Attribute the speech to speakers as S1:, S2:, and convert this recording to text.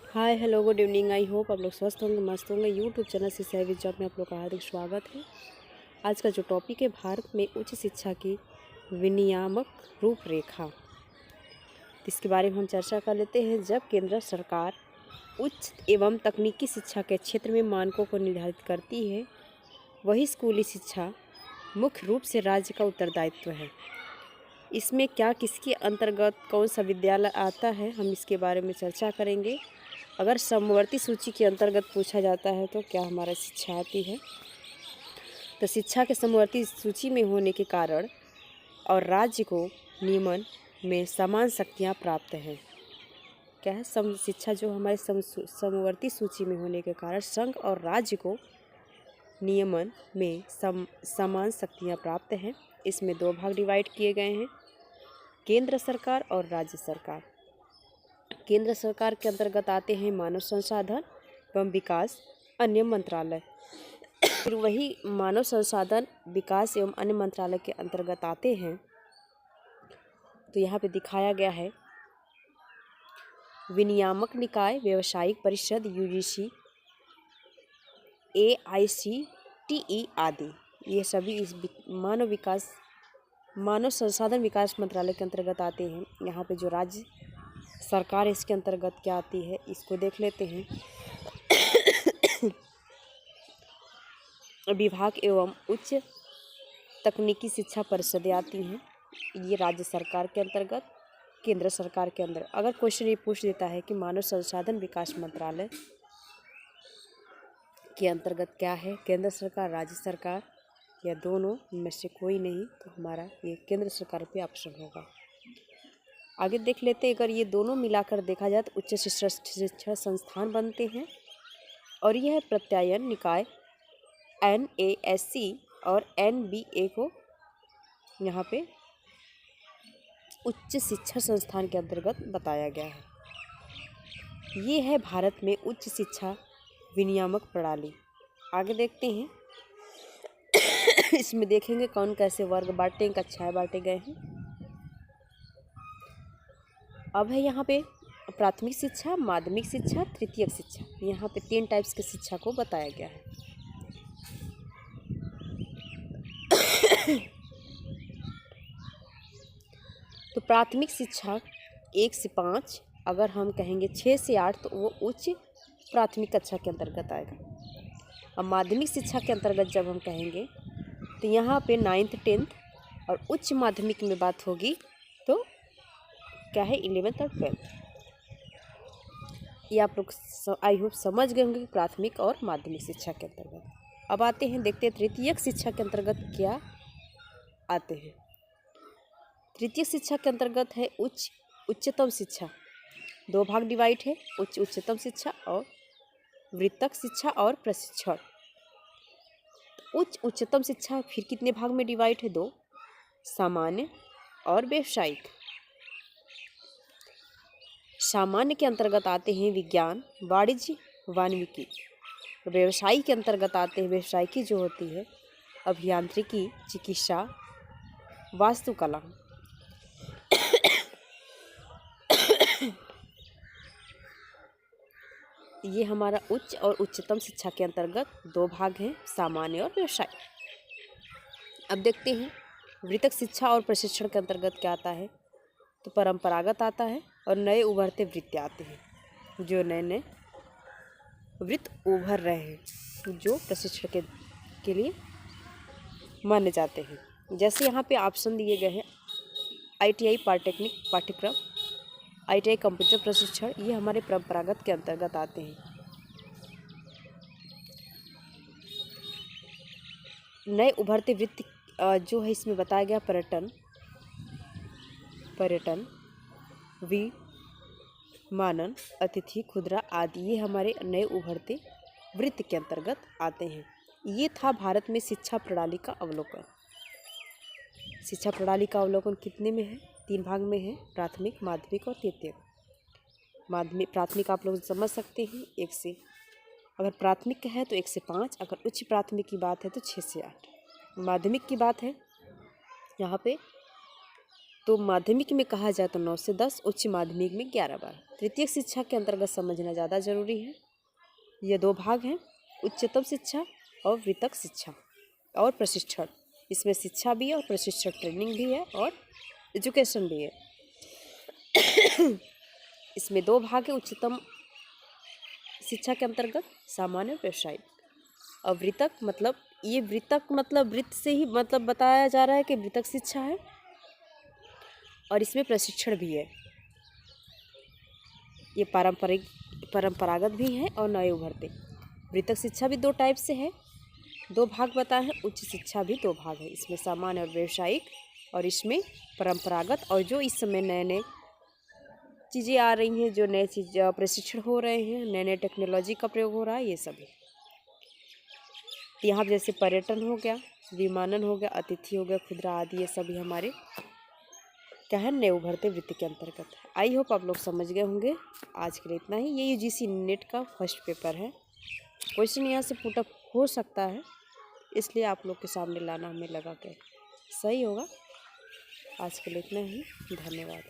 S1: Hi hello good evening. I hope आप लोग स्वस्थ होंगे, मस्त होंगे। यूट्यूब चैनल से सही जॉब में आप लोग का हार्दिक स्वागत है। आज का जो टॉपिक है, भारत में उच्च शिक्षा की विनियामक रूपरेखा, तो इसके बारे में हम चर्चा कर लेते हैं। जब केंद्र सरकार उच्च एवं तकनीकी शिक्षा के क्षेत्र में मानकों को निर्धारित करती है, वही स्कूली शिक्षा मुख्य रूप से राज्य का उत्तरदायित्व है। इसमें क्या किसके अंतर्गत कौन सा विद्यालय आता है, हम इसके बारे में चर्चा करेंगे। अगर समवर्ती सूची के अंतर्गत पूछा जाता है तो क्या हमारा शिक्षा आती है, तो शिक्षा के समवर्ती सूची में होने के कारण और राज्य को नियमन में समान शक्तियाँ प्राप्त हैं। क्या है, शिक्षा जो हमारे समवर्ती सूची में होने के कारण संघ और राज्य को नियमन में समान शक्तियाँ प्राप्त हैं। इसमें दो भाग डिवाइड किए गए हैं, केंद्र सरकार और राज्य सरकार। केंद्र सरकार के अंतर्गत आते हैं मानव संसाधन एवं विकास अन्य मंत्रालय। फिर वही मानव संसाधन विकास एवं अन्य मंत्रालय के अंतर्गत आते हैं, तो यहाँ पे दिखाया गया है विनियामक निकाय, व्यावसायिक परिषद, यूजीसी, AICTE आदि। ये सभी इस मानव संसाधन विकास मंत्रालय के अंतर्गत आते हैं। यहाँ पे जो राज्य सरकार इसके अंतर्गत क्या आती है, इसको देख लेते हैं। विभाग एवं उच्च तकनीकी शिक्षा परिषदें आती हैं, ये राज्य सरकार के अंतर्गत, केंद्र सरकार के अंदर। अगर क्वेश्चन ये पूछ देता है कि मानव संसाधन विकास मंत्रालय के अंतर्गत क्या है, केंद्र सरकार, राज्य सरकार या दोनों में से कोई नहीं, तो हमारा ये केंद्र सरकार पे ऑप्शन होगा। आगे देख लेते हैं। अगर ये दोनों मिलाकर देखा जाए तो उच्च शिक्षा संस्थान बनते हैं, और यह प्रत्यायन निकाय NASC और NBA को यहाँ पे उच्च शिक्षा संस्थान के अंतर्गत बताया गया है। ये है भारत में उच्च शिक्षा विनियामक प्रणाली। आगे देखते हैं। इसमें देखेंगे कौन कैसे वर्ग बांटे, कक्षाएं बांटे गए हैं। अब है यहाँ पे प्राथमिक शिक्षा, माध्यमिक शिक्षा, तृतीयक शिक्षा। यहाँ पे 3 टाइप्स की शिक्षा को बताया गया है। तो प्राथमिक शिक्षा 1 से 5, अगर हम कहेंगे 6 से 8 तो वो उच्च प्राथमिक कक्षा के अंतर्गत आएगा। अब माध्यमिक शिक्षा के अंतर्गत जब हम कहेंगे तो यहाँ पे 9th 10th, और उच्च माध्यमिक में बात होगी तो क्या है 11th और 12th। ये आप लोग आई होप समझ गए होंगे प्राथमिक और माध्यमिक शिक्षा के अंतर्गत। अब आते हैं, देखते हैं तृतीयक शिक्षा के अंतर्गत क्या आते हैं। तृतीय शिक्षा के अंतर्गत है उच्चतम शिक्षा। 2 भाग डिवाइड है, उच्चतम शिक्षा और वृत्तक शिक्षा और प्रशिक्षण। उच्चतम शिक्षा फिर कितने भाग में डिवाइड है? 2, सामान्य और व्यावसायिक। सामान्य के अंतर्गत आते हैं विज्ञान, वाणिज्य, वानिकी। व्यवसायी के अंतर्गत आते हैं, व्यवसायिकी जो होती है अभियांत्रिकी, चिकित्सा, वास्तुकला। ये हमारा उच्च और उच्चतम शिक्षा के अंतर्गत 2 भाग हैं, सामान्य और व्यवसायिक। अब देखते हैं वृत्तक शिक्षा और प्रशिक्षण के अंतर्गत क्या आता है। तो परंपरागत आता है और नए उभरते वृत्त आते हैं। जो नए नए वृत्त उभर रहे हैं, जो प्रशिक्षण के लिए माने जाते हैं। जैसे यहाँ पे ऑप्शन दिए गए हैं, ITI पॉलिटेक्निक पाठ्यक्रम, ITI कंप्यूटर प्रशिक्षण, ये हमारे परंपरागत के अंतर्गत आते हैं। नए उभरते वृत्त जो है इसमें बताया गया पर्यटन, विमानन, अतिथि, खुदरा आदि, ये हमारे नए उभरते वृत्त के अंतर्गत आते हैं। ये था भारत में शिक्षा प्रणाली का अवलोकन। शिक्षा प्रणाली का अवलोकन कितने में है? 3 भाग में है, प्राथमिक, माध्यमिक और तृतीयक। प्राथमिक आप लोग समझ सकते हैं 1 से, अगर प्राथमिक है तो 1 से 5, अगर उच्च प्राथमिक की बात है तो 6 से 8। माध्यमिक की बात है यहाँ पे तो माध्यमिक में कहा जाए तो 9 से 10, उच्च माध्यमिक में 11-12। तृतीयक शिक्षा के अंतर्गत समझना ज़्यादा जरूरी है। ये 2 भाग हैं, उच्चतम शिक्षा और वृत्तक शिक्षा और प्रशिक्षण। इसमें शिक्षा भी है और प्रशिक्षण ट्रेनिंग भी है और एजुकेशन भी है। इसमें 2 भाग है, उच्चतम शिक्षा के अंतर्गत सामान्य व्यावसायिक और वृत्तक मतलब ये वृत्तक मतलब वृत्त से ही मतलब बताया जा रहा है कि वृत्तक शिक्षा है और इसमें प्रशिक्षण भी है। ये परंपरागत भी हैं और नए उभरते। वृत्तक शिक्षा भी 2 टाइप से है, 2 भाग बताए हैं। उच्च शिक्षा भी 2 भाग है, इसमें सामान्य और व्यावसायिक और इसमें परंपरागत। और जो इस समय नए नए चीज़ें आ रही हैं, जो नए चीज़ प्रशिक्षण हो रहे हैं, नए नए टेक्नोलॉजी का प्रयोग हो रहा है, ये सभी यहाँ जैसे पर्यटन हो गया, विमानन हो गया, अतिथि हो गया, खुदरा आदि, ये सभी हमारे क्या है, नए उभरते वृत्ति के अंतर्गत है। आई होप आप लोग समझ गए होंगे। आज के लिए इतना ही। ये यूजीसी नेट का फर्स्ट पेपर है, क्वेश्चन यहाँ से पुटअप हो सकता है, इसलिए आप लोग के सामने लाना हमें लगा के सही होगा। आज के लिए इतना ही, धन्यवाद।